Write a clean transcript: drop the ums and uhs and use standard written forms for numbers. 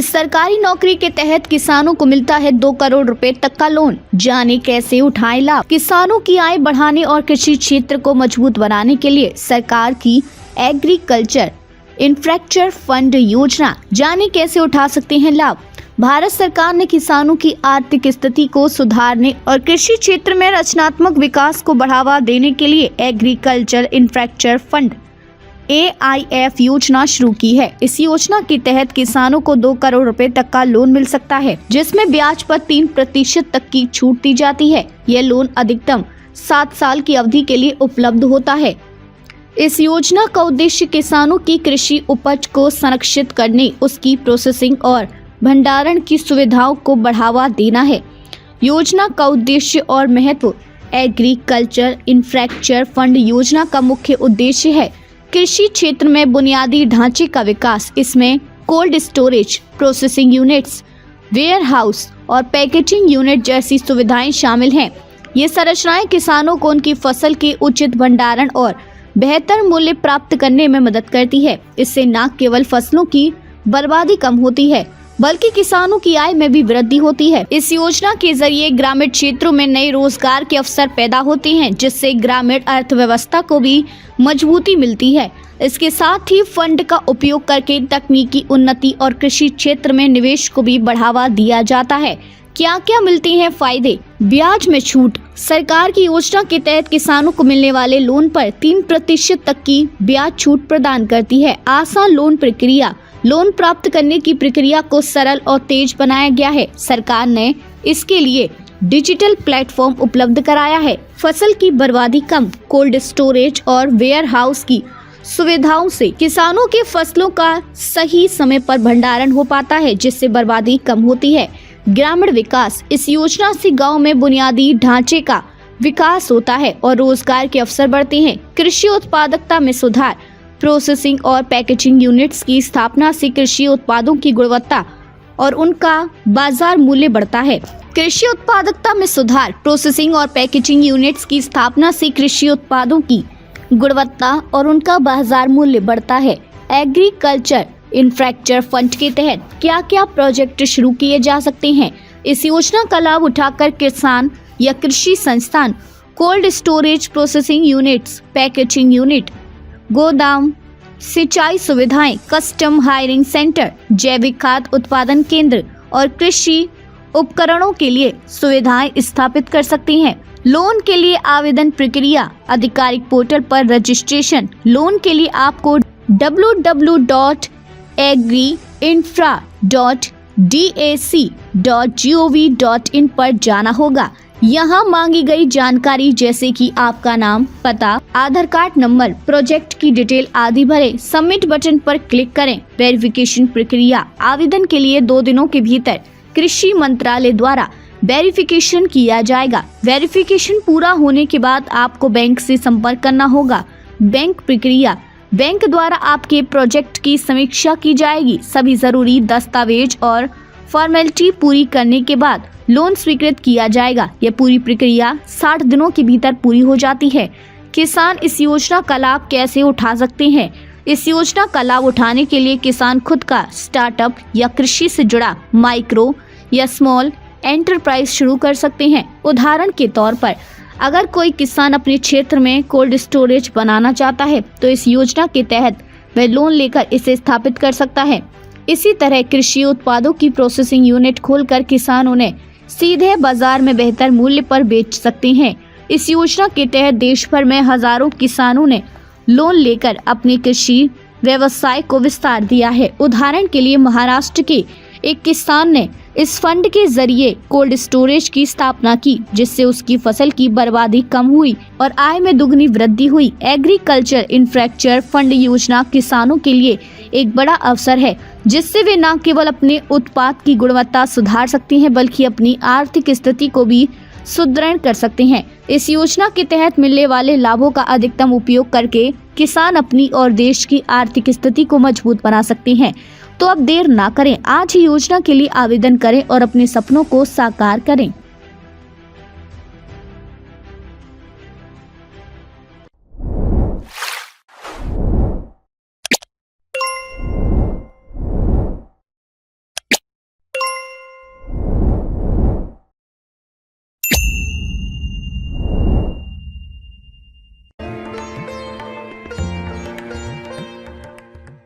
इस सरकारी नौकरी के तहत किसानों को मिलता है 2 करोड़ रुपए तक का लोन। जाने कैसे उठाएं लाभ। किसानों की आय बढ़ाने और कृषि क्षेत्र को मजबूत बनाने के लिए सरकार की एग्रीकल्चर इंफ्रास्ट्रक्चर फंड योजना। जाने कैसे उठा सकते हैं लाभ। भारत सरकार ने किसानों की आर्थिक स्थिति को सुधारने और कृषि क्षेत्र में रचनात्मक विकास को बढ़ावा देने के लिए एग्रीकल्चर इंफ्रास्ट्रक्चर फंड AIF योजना शुरू की है। इस योजना के तहत किसानों को 2 करोड़ रुपए तक का लोन मिल सकता है, जिसमें ब्याज पर 3% तक की छूट दी जाती है। यह लोन अधिकतम 7 साल की अवधि के लिए उपलब्ध होता है। इस योजना का उद्देश्य किसानों की कृषि उपज को संरक्षित करने, उसकी प्रोसेसिंग और भंडारण की सुविधाओं को बढ़ावा देना है। योजना का उद्देश्य और महत्व। एग्रीकल्चर इंफ्रास्ट्रक्चर फंड योजना का मुख्य उद्देश्य है कृषि क्षेत्र में बुनियादी ढांचे का विकास। इसमें cold storage, processing units, warehouse और पैकेजिंग यूनिट जैसी सुविधाएं शामिल हैं। ये संरचनाएं किसानों को उनकी फसल के उचित भंडारण और बेहतर मूल्य प्राप्त करने में मदद करती है। इससे न केवल फसलों की बर्बादी कम होती है, बल्कि किसानों की आय में भी वृद्धि होती है। इस योजना के जरिए ग्रामीण क्षेत्रों में नए रोजगार के अवसर पैदा होते हैं, जिससे ग्रामीण अर्थव्यवस्था को भी मजबूती मिलती है। इसके साथ ही फंड का उपयोग करके तकनीकी उन्नति और कृषि क्षेत्र में निवेश को भी बढ़ावा दिया जाता है। क्या क्या मिलते हैं फायदे। ब्याज में छूट। सरकार की योजना के तहत किसानों को मिलने वाले लोन पर 3% तक की ब्याज छूट प्रदान करती है। आसान लोन प्रक्रिया। लोन प्राप्त करने की प्रक्रिया को सरल और तेज बनाया गया है। सरकार ने इसके लिए डिजिटल प्लेटफॉर्म उपलब्ध कराया है। फसल की बर्बादी कम। कोल्ड स्टोरेज और वेयर हाउस की सुविधाओं से किसानों के फसलों का सही समय पर भंडारण हो पाता है, जिससे बर्बादी कम होती है। ग्रामीण विकास। इस योजना से गांव में बुनियादी ढांचे का विकास होता है और रोजगार के अवसर बढ़ते हैं। कृषि उत्पादकता में सुधार। प्रोसेसिंग और पैकेजिंग यूनिट्स की स्थापना से कृषि उत्पादों की गुणवत्ता और उनका बाजार मूल्य बढ़ता है। कृषि उत्पादकता में सुधार। प्रोसेसिंग और पैकेजिंग यूनिट्स की स्थापना से कृषि उत्पादों की गुणवत्ता और उनका बाजार मूल्य बढ़ता है। एग्रीकल्चर इंफ्रास्ट्रक्चर फंड के तहत क्या क्या प्रोजेक्ट शुरू किए जा सकते हैं। इस योजना का लाभ उठाकर किसान या कृषि संस्थान cold storage, processing units, packaging unit, गोदाम, सिंचाई सुविधाएं, कस्टम हायरिंग सेंटर, जैविक खाद उत्पादन केंद्र और कृषि उपकरणों के लिए सुविधाएं स्थापित कर सकती हैं। लोन के लिए आवेदन प्रक्रिया। आधिकारिक पोर्टल पर रजिस्ट्रेशन। लोन के लिए आपको www.agri-infra.dac.gov.in पर जाना होगा। यहाँ मांगी गई जानकारी जैसे कि आपका नाम, पता, आधार कार्ड नंबर, प्रोजेक्ट की डिटेल आदि भरें। सबमिट बटन पर क्लिक करें। वेरिफिकेशन प्रक्रिया। आवेदन के लिए 2 दिनों के भीतर कृषि मंत्रालय द्वारा वेरिफिकेशन किया जाएगा। वेरिफिकेशन पूरा होने के बाद आपको बैंक से संपर्क करना होगा। बैंक प्रक्रिया। बैंक द्वारा आपके प्रोजेक्ट की समीक्षा की जाएगी। सभी जरूरी दस्तावेज और फॉर्मेलिटी पूरी करने के बाद लोन स्वीकृत किया जाएगा। यह पूरी प्रक्रिया 60 दिनों के भीतर पूरी हो जाती है। किसान इस योजना का लाभ कैसे उठा सकते हैं। इस योजना का लाभ उठाने के लिए किसान खुद का स्टार्टअप या कृषि से जुड़ा माइक्रो या स्मॉल एंटरप्राइज शुरू कर सकते हैं। उदाहरण के तौर पर अगर कोई किसान अपने क्षेत्र में कोल्ड स्टोरेज बनाना चाहता है तो इस योजना के तहत वह लोन लेकर इसे स्थापित कर सकता है। इसी तरह कृषि उत्पादों की प्रोसेसिंग यूनिट खोलकर किसान उन्हें सीधे बाजार में बेहतर मूल्य पर बेच सकते हैं। इस योजना के तहत देश भर में हजारों किसानों ने लोन लेकर अपने कृषि व्यवसाय को विस्तार दिया है। उदाहरण के लिए महाराष्ट्र के एक किसान ने इस फंड के जरिए कोल्ड स्टोरेज की स्थापना की, जिससे उसकी फसल की बर्बादी कम हुई और आय में दुगनी वृद्धि हुई। एग्रीकल्चर इंफ्रास्ट्रक्चर फंड योजना किसानों के लिए एक बड़ा अवसर है, जिससे वे न केवल अपने उत्पाद की गुणवत्ता सुधार सकते हैं, बल्कि अपनी आर्थिक स्थिति को भी सुदृढ़ कर सकते हैं। इस योजना के तहत मिलने वाले लाभों का अधिकतम उपयोग करके किसान अपनी और देश की आर्थिक स्थिति को मजबूत बना सकते हैं। तो अब देर ना करें, आज ही योजना के लिए आवेदन करें और अपने सपनों को साकार करें।